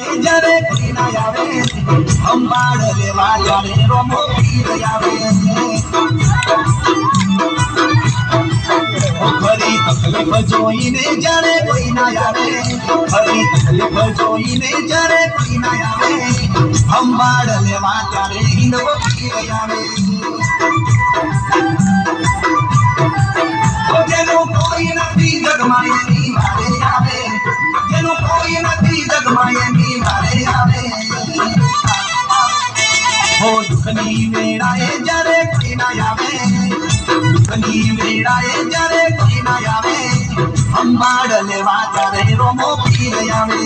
जरे कोई ना आवे हम बाड़ लेवा जाने रोमो पीर आवे खरी तकलीफ जोईने जरे कोई ना आवे खरी तकलीफ जोईने जरे कोई ना आवे हम बाड़ लेवा जाने हिंदो पीर आवे जेनो कोई नथी जगमाए नी मारे आवे जेनो कोई नथी जगमाए नी मारे आवे हो दुखनी वेड़ाए जरे कोई ना आवे दुखनी वेड़ाए जरे कोई ना आवे हम बाड़ लेवा जरे रोमो पीर आवे